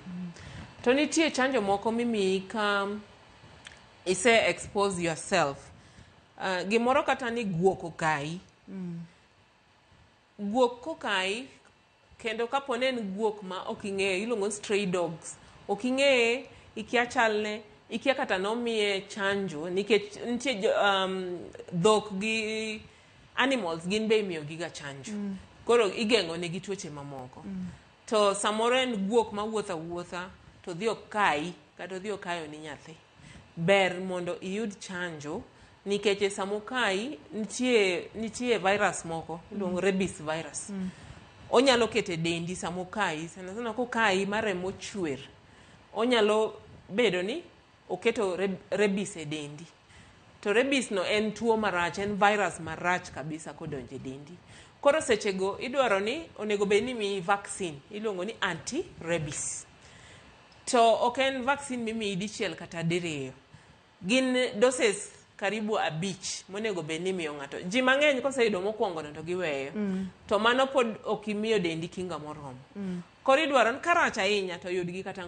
To nitie chanjo moko mimiyi ka ise expose yourself. Gimoro kata ni guok okai. Guok kokai kendo kapone en guok ma ok ing'eyo iluongo stray dogs. Ok ing'eye, ikia chalne, ikia kata nomiye chanjo nikech nitie dhok gi animals gin be imiyo giga chanjo. Koro igeng'o negi tuoche mamoko. To samoro en guok ma wuotha wuotha to dhi okai kata dhi okayo ni nyathi. Ber mondo iyud chanjo nikech samokai nitie virus moko iluongo rabies virus. Onyalo kete dendi samokai sana kokai maremo chwer. Onyalo bedo ni oketo rabies e dendi. To rabies no en tuo marach, en virus marach kabisa kodonje dendi. Koro sechego idwaro ni onego bed ni mi vaccine iluongo ni anti-rabies. To ok en vaccine mimi dichiel kata diriyo. Gin doses karibu 5 monego bed ni miyo ng'ato. Ji mang'eny koseyudo mokwongo to giweyo. To mano pod ok imiyo dendi kinga moromo. Koro idwaro ni karach ahinya to yudgi kata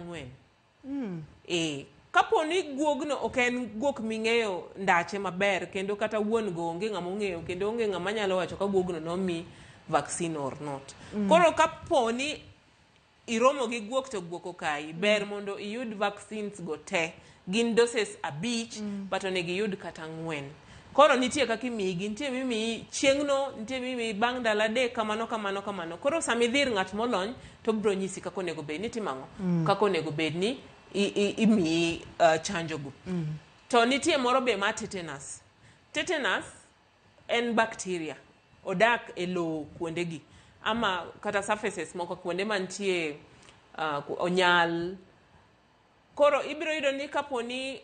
4. Kapo ni guogno ok en guok ming'eyo ndache maber kendo kata wuon go onge ng'ama ong'eyo kendo onge ng'ama nyalo wacho ka guogno nomi vaccine or not. Koro kapo ni iromo gi guok to guok okai, ber mondo iyud vaccines go te. Gin doses 5 but onego iyud kata 4. Koro nitie kaka imigi, nitie mimi chieng'no, nitie mimi bang' dala adek kamano. Koro samidhir ng'at molony to bro nyisi kako onego bed ni timang'o, kako onego bed ni imiyi chanjo go. To nitie moro be ma tetanus. Tetanus en bacteria. Odak e lowo kuondegi. Ama kata surfaces moko kuonde mantie onyal. Koro ibiro yudo ni kapo ni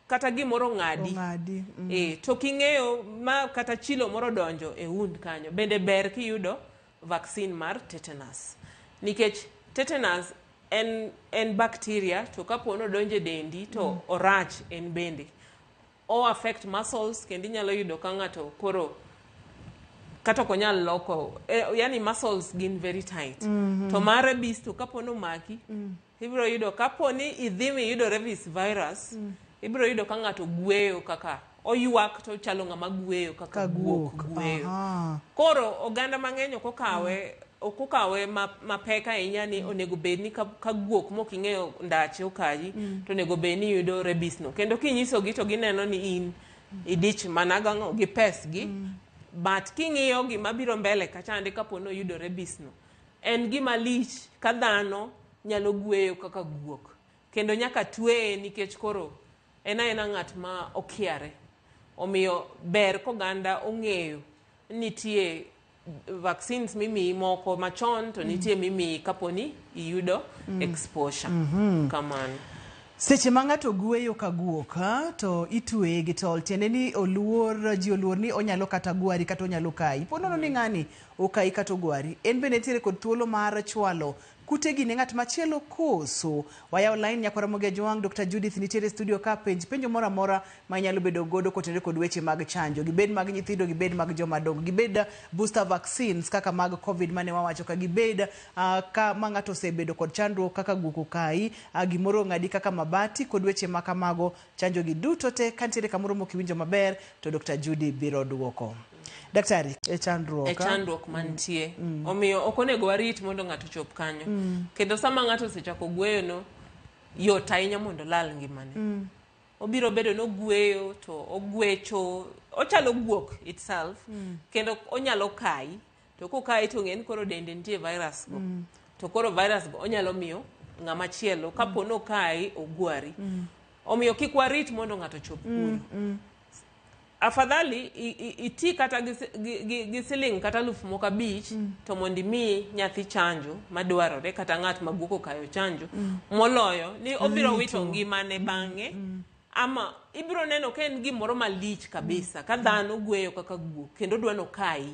kata gimoro ng'adi. To king'eyo ma kata chilo moro donjo e wound kanyo. Bende ber kiyudo vaccine mar tetanus. Nikech tetanus en bacteria to kapo no donje dendi to orach en bende. O affect muscles kendo inyalo yudo ka ng'ato koro kata konyal loko. Yani muscles gin very tight. To mar rabies to kapo no maki. Ibiro yudo kapo ni idhimi yudo rabies virus. Ibiro yudo ka ng'ato gweyo kaka oyuak to chalo ng'ama gweyo kaka guok gweyo. Koro oganda mang'eny okukawe mapek ahinya ni onego bed ni ka guok mok ing'eyo ndache okayi to onego bed ni yudo rabies no. Kendo kinyisogi to gineno ni in idich managang'o gi pesgi. But king'iyo gima biro mbele kachande kapo no yudo rabies no. En gima lich ka dhano nyalo gweyo kaka guok. Kendo nyaka tweye nikech koro ena ng'at ma okiare. Omiyo ber koganda ong'eyo nitie vaccines mimi moko machon to nitie mimi kaponi iyudo exposure. Kamano. Seche ma ng'ato gweyo ka guok to itweye gi tol tiende ni ji oluor ni onyalo kata gwari kata onyalo kai. Ponono ni ng'ani okai kata ogwari. En bende nitiere kod thuolo mar chwalo kutegi ne ng'at machielo koso. Wayaw line nyakwara moga jwang Dr. Judith nitiere studio ka penjo moro amora ma nyalo bedo godo kotenore kod weche mag chanjo. Gibed mag nyithindo, gibed mag joma dongo, gibed booster vaccines kaka mag COVID mane wawacho ka gibed ka ma ng'ato osebedo kod chandruok kaka guok okai, gimoro ng'adi kaka mabati kod weche makamago. Chanjo gi duto te kantiere kamoro mokiwinjo maber to Dr. Judy biro duoko. Daktari, chandruok mantie. Omiyo ok onego warit mondo ng'ato chop kanyo. Kendo sama ng'ato osechako gweyo no, yot ahinya mondo lal ngimane. obiro bedo nogweyo to ogwecho ochalo guok itself kendo onyalo kai to kokai to ng'en koro dende nitie virus go to koro virus go onyalo miyo ng'ama chielo kapo no kai ogwari omiyo kik warit mondo ng'ato chop kuro afadhali iti kata gi siling kata 5,000 to mondi mi nyathi chanjo madwarore kata ng'at maguoko kayo chanjo moloyo ni obiro wito ngimane bang'e ama ibiro neno ka en gimoro malich kabisa ka dhano gweyo kaka guok kendo dwano kai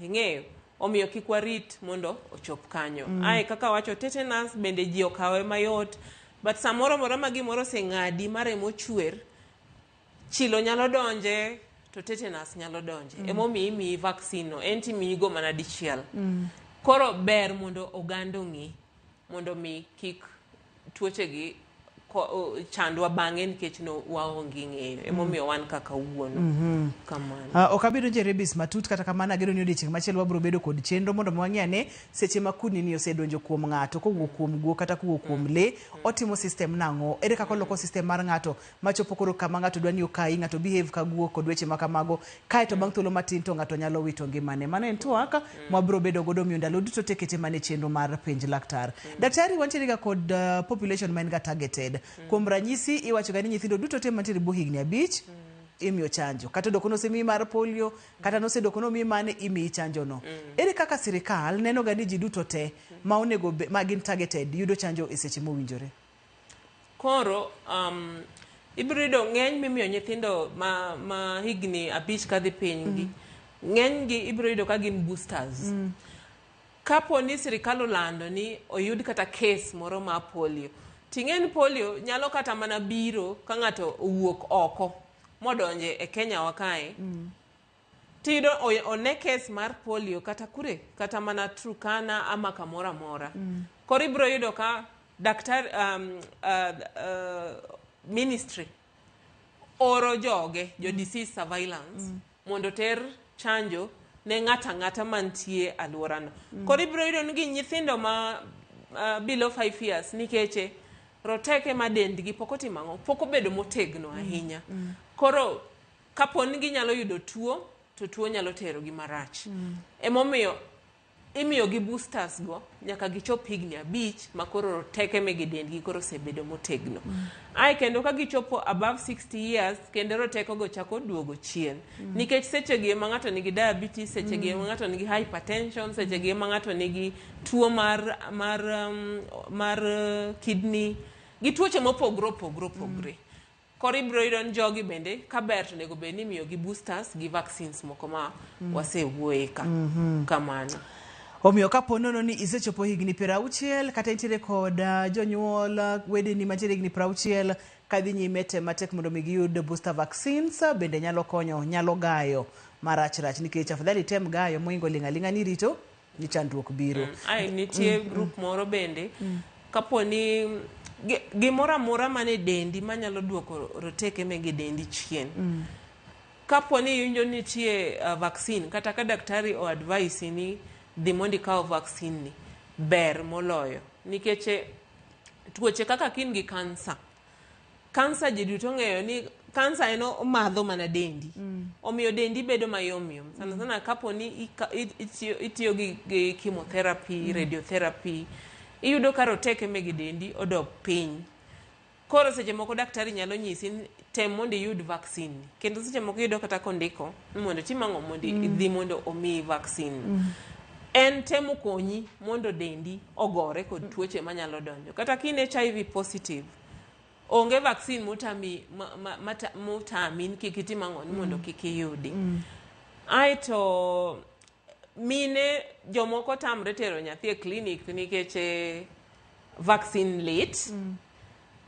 ing'eyo omiyo kik warit mondo ochop kanyo ai kaka wacho tetanus bende ji okawe mayot but samoro moro ma gimoro seng'adi maremo chwer chilo nyalo donje to tetanus nyalo donje emomiyo imiyi vaccine no en timiyigo mana dichiel koro ber mondo oganda ong'e mondo mi kik tuochegi chandwa bang'e nikech no waonge ng'eyo emomiyo wan kaka wuono kamano ok abiro donjo e rebis matut kata kamano ageno ni odiochieng' machielo wabiro bedo kod chenro mondo wang'e ane seche ma kudni ni osedonjo kuom ng'ato kowuok kuom guok kata kowuok kuom lee otimo system nang'o ere kaka oloko system mar ng'ato machopo koro kama ng'ato dwa ni okai ng'ato behave ka guok kod weche makamago kae to bang' thuolo matin to ng'ato nyalo wito ngimane mano en twak mwabiro bedo godo miyo ndalo duto tekete mane chenro mar penj laktar daktari wantiere ga kod population ma en ga targeted kuom ranyisi iwacho ga ni nyithindo duto te mantiere bwo higni 5 imiyo chanjo kata doko nosemi mar polio kata nosedoko nomi mane imiyi chanjo no ere kaka sirikal neno ga ni ji duto te ma onego ma gin targeted yudo chanjo e seche mowinjore koro ibiro yudo ng'eny mimiyo nyithindo ma higni 5 kadhi piny gi ng'eny gi ibiro yudo ka gin boosters kapo ni sirikal olando ni oyud kata case moro ma polio ting'en polio nyalo kata mana biro ka ng'ato owuok oko modonje e Kenya wakae tido one case mar polio kata kure kata mana Turkana ama kamora mora koro ibiro yudo ka daktari ministry oro joge jo disease surveillance mondo ter chanjo ne ng'ata mantie alworano koro ibiro yudo ni nyithindo ma below 5 years nikeche roteke ma dendgi pok otimo ang'o pok obedo motegno ahinya koro kapo ni ginyalo yudo tuo to tuo nyalo tero gi marach emomiyo imiyo gi boosters go nyaka gichop higni 5 ma koro roteke megi dendgi koro osebedo motegno ai kendo ka gichopo above 60 years kendo roteko go chako duogo chien nikech sechegi ma ng'ato nigi diabetes sechegi ma ng'ato nigi hypertension sechegi ma ng'ato nigi tuo mar kidney gi tuoche mopogre koro ibiro yudo ni jogi bende ka ber to nego bed ni imiyo gi boosters gi vaccines moko ma wasewuoye kamano omiyo kapo nono ni isechopo higni 60 kata intiere kod jonyuol wedeni mantiere higni 60 kadhi nyime tem matek mondo mi giyud booster vaccines bende nyalo konyo nyalo gayo marach nikech afadhali tem gayo moingo ling'aling'a ni rito ni chandruok biro ai nitie group moro bende kapo ni gimoro amora mane dendi manyalo duoko roteke megi dendi chien kapo ni iwinjo nitie vaccine kata ka daktari o advise ni dhi mondo ikaw vaccine ni ber moloyo nikech tuoche kaka kin gi kansa ji duto ng'eyo ni kansa en omadho mana dendi omiyo dendi bedo mayomyom sana kapo ni itiyo gi chemotherapy radiotherapy iyudo ka roteke megi dendi odok piny koro seche moko daktari nyalo nyisi tem mondo iyud vaccine kendo seche moko iyudo kata kondiko mondo tim ang'o mondo idhi mondo omiyi vaccine en temo konyi mondo dendi ogore kod tuoche manyalo donjo kata kin HIV positive onge vaccine motami kik itim ang'o mondo kik iyudi aito mine jomoko tamre tero nyathi e clinic nikech vaccine late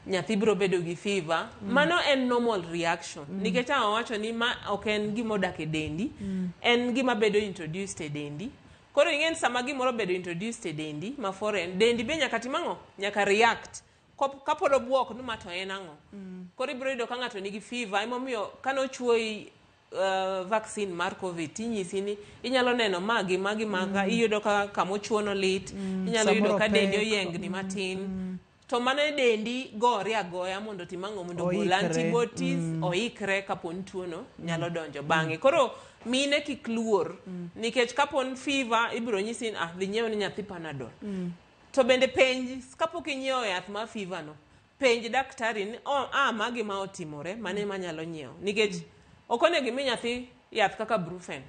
nyathi biro bedo gi fever mano en normal reaction nikech awacho ni ma ok en gima odak e dendi en gima bedo introduced e dendi koro ing'en sama gimoro bedo introduced e dendi ma foreign dendi be nyaka tim ang'o nyaka react kapod obuok ni ma to en ang'o koro ibiro yudo ka ng'ato nigi fever emomiyo kanochuoyi vaccine mar covid tinyisi ni inyalo neno magi iyudo ka kamochuono lit inyalo yudo ka dendi oyengni matin to mano dendi gore agoya mondo timango mondo gol antibodies oikre kapon tuono nyalo donjo bang'e. Koro mine kik luor nikech kapon fever ibiro nyisi dhi nyiew ni nyathi Panadol. To bende penj kapok inyiewo yath ma fever no, penj daktari ni magi ma otimore mane manyalo nyiewo, nikech ok onego imi nyathi yath kaka Brufen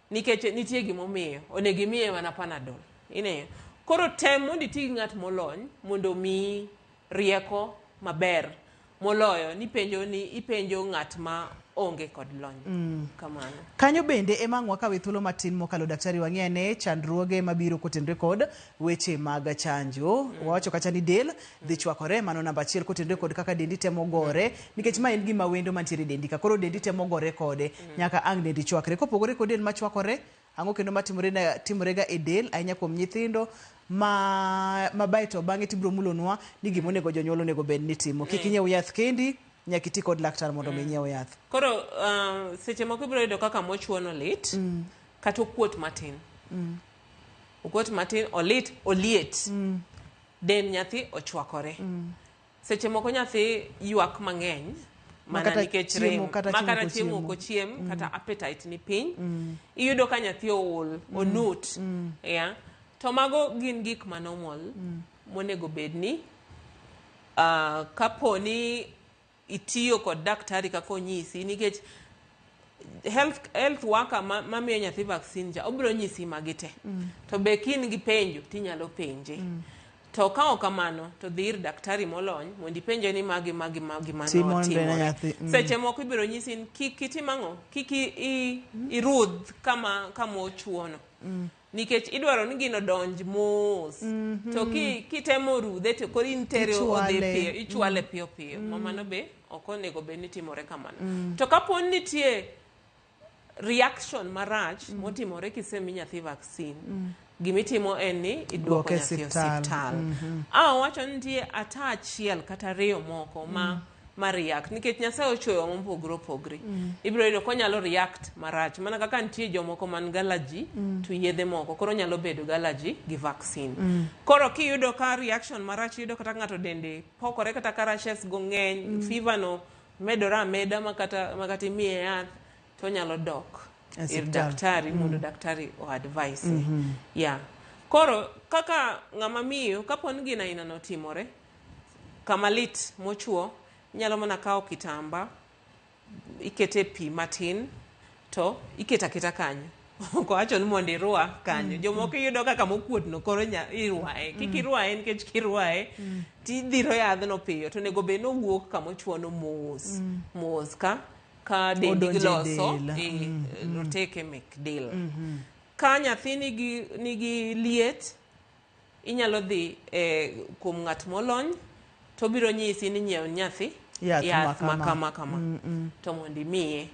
nikech nitie gimomiyo onego imiye mana Panadol. Ine koro tem mondo iti gi ng'at molony mondo mi rieko maber moloyo ni ipenjo ng'at ma onge kod lony. Kamano. Kanyo bende ema ng'wa kawe thuolo matin mokalo daktari wang'ene chandruoge mabiro kotenre kod weche mag chanjo. Wawacho kacha ni del dhi chwakore, mano namba 1 kotenre kod kaka dendi temo gore, nikech ma en gima wendo mantiere dendi ka koro dendi temo gore kode nyaka ang' dendi chwakre. Kopogore kod del machwakore, ang'o kendo matimorega e del ahinya kuom nyithindo mabae to bang'e tibiro mulonwa ni gimonego jonyuol onego bed ni timo. Kik inyiew yath kendi, nyaka iti kod laktar mondo minyiew yath. Koro seche moko ibiro yudo kaka mochuono lit kata okuot matin. Okuot matin, olit, oliet. Den nyathi ochwakore. Seche moko nyathi ywak mang'eny mana nikech rem, makata chiemo ok ochiem kata appetite ni piny. Iyudo ka nyathi ool, onut. To mago gin gik manormal monego bedni kaponi itiyo kod daktari kako onyisi, nikech health worker mamiyo nyathi vaccine ja obiro nyisi magite. To be kin gi penjo tinyalo penje. To ka ok kamano to dhi ir daktari molony mondo ipenje ni magi mano timore. Seche moko ibiro nyisi ni kik itimang'o, kik irudh kama ochuono. Nikech idwaro ni gino donj mos. To kitemo rudhe to koro intere odhi piyo, ichwale piyo piyo. Mano be ok onego bed ni timore kamano. To kaponi nitie reaction marach motimore kisemi nyathi vaccine, gimitimo en ni iduoko nyathi osiptal. Wacho nitie ata achiel kata ariyo moko ma react, nikech Nyasaye ochueyo mopogore opogore. Ibiro yudo konyalo react marach, mana kaka nitie jomoko man galaji to yedhe moko, koro nyalo bedo galaji gi vaccine. Koro kiyudo ka reaction marach, yudo kata ng'ato dende pokore kata ka rashes go ng'eny, fever no medore ameda makata imiye yath, to nyalo dok ir daktari mondo daktari o advise. Koro kaka ng'ama miyo kaponi gina aina no timore kama lit mochuo, nyalo mana kawo kitamba ikete pi matin to iketa kanyo. Ok wacho ni mondo irwa kanyo. Jomoko yudo kaka mokuot no koro irwae. Kik irwae nikech kirwae tidhiro yadhno piyo to nego be nowuok kama ochuono mos ka dendi giloso roteke mek del. Ka nyathi nigi liet, inyalo dhi kuom ng'at molony to biro nyisi ni nyiew nyathi yath makama to mondo imiye.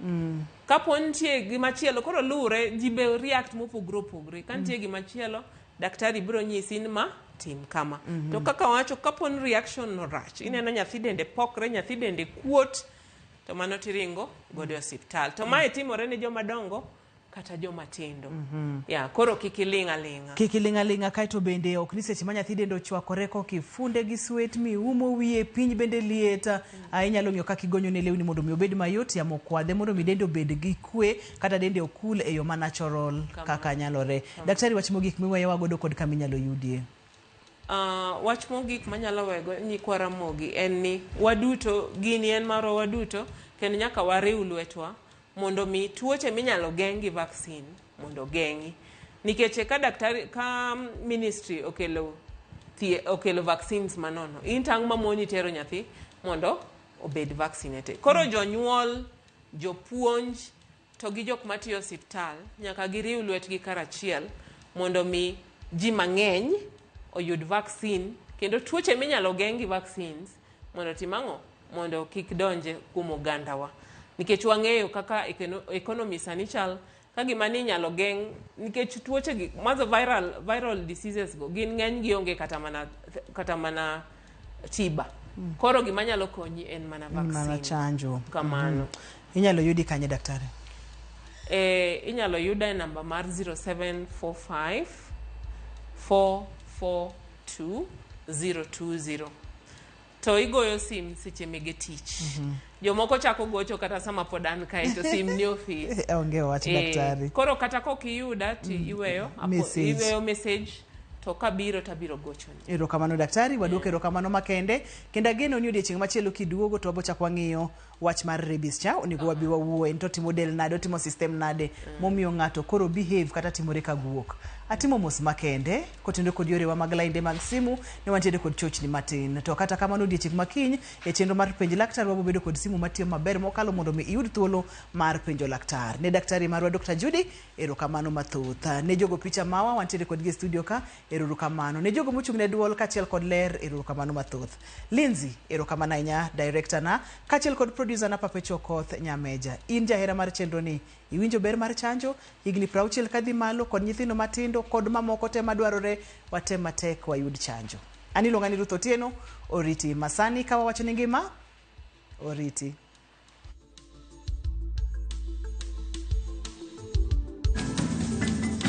Kapo nitie gimachielo, koro lure ji be react mopogore opogore. Ka nitie gimachielo, daktari biro nyisi ni ma tim kama. To kaka wacho, kapo ni reaction no rach, ineno nyathi dende pokre, nyathi dende kuot, to mano tiringo godo osiptal. To mae timore ne joma dongo kata joma tindo. Koro kikilinga linga kai to bende ok ni seche ma nyathi dendo chwakore ko kifunde gi sweat mi umo wiye piny bende lieta. Inyalo ng'iyo kaka igonyo ne lewni mondo mi obed mayot, yamo kwadhe mondo mi dende obed gi kwe kata dende okul e yo ma natural kaka nyalore. Daktari, wach mogik miweyo godo kod kama inyalo yudie. Wach mogik manyalo wego nyikwa Ramogi en ni waduto gini en maro waduto, kendo nyaka wariw lwetwa mondo mi tuoche minyalo geng'i vaccine mondo geng'i. Nikech ka ministry okelo vaccines manono, in tang' mamoni tero nyathi mondo obed vaccinated. Koro jonyuol, jopuonj to gi jok matiyo osiptal nyaka giriw lwetgi karachiel mondo mi ji mang'eny oyud vaccine, kendo tuoche minyalo geng'i vaccines mondo timang'o mondo kik donje kuom ogandawa. Nikech wang'eyo kaka economy sani chal, ka gima ni nyalo geng' nikech tuoche gi mazo viral diseases go gin ng'eny gionge kata mana tiba. Koro gima nyalo konyi en mana vaccine. Mana chanjo. Kamano. Inyalo yudi kanye daktari? Inyalo yuda e namba mar 0745 442 020. to igoyo sim seche mege tich. Jomoko chako gocho kata sama pod an kae to sim ni office. Onge wach daktari. Koro kata kokiyuda ti iweyo message to kabiro tabiro gocho. Erokamano daktari, waduok erokamano makende. Kendo ageno ni odiochieng' machielo kiduogo to wabochako wang'iyo wach mar rabies cha. Onego wabi wawuoye to timo del nade, timo system nade, momiyo ng'ato koro behave kata timore ka guok. Atimo mos makende, kotendo kod yorewa mag lainde mag simu, ne wantiere kod chochni matin. To kata kamano odiochieng' makiny, e chenro mar penj laktar wabobedo kod simu matiyo maber mokalo mondo mi iyud thuolo mar penjo laktar. Ne daktari marwa Dr. Judy, erokamano mathoth. Ne jogo picha mawa, wantiere kod gi studio ka, erokamano. Ne jogo mochung' ne duol kachiel kod ler, erokamano mathoth. Lindsay, erokamano ahinya, director na, kachiel kod producer na Papecho Koth Nyameja. In jahera mar chenro ni, iwinjo ber mar chanjo, higni 60 kadhi malo kod nyithindo matindo kod mamoko te madwarore watem matek wayud chanjo. Ani iluonga ni Ruth Otieno, oriti masani kawa wacho ni ngima, oriti.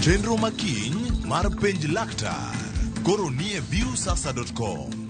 Chenro makiny mar penj laktar koro nie viewsasa.com.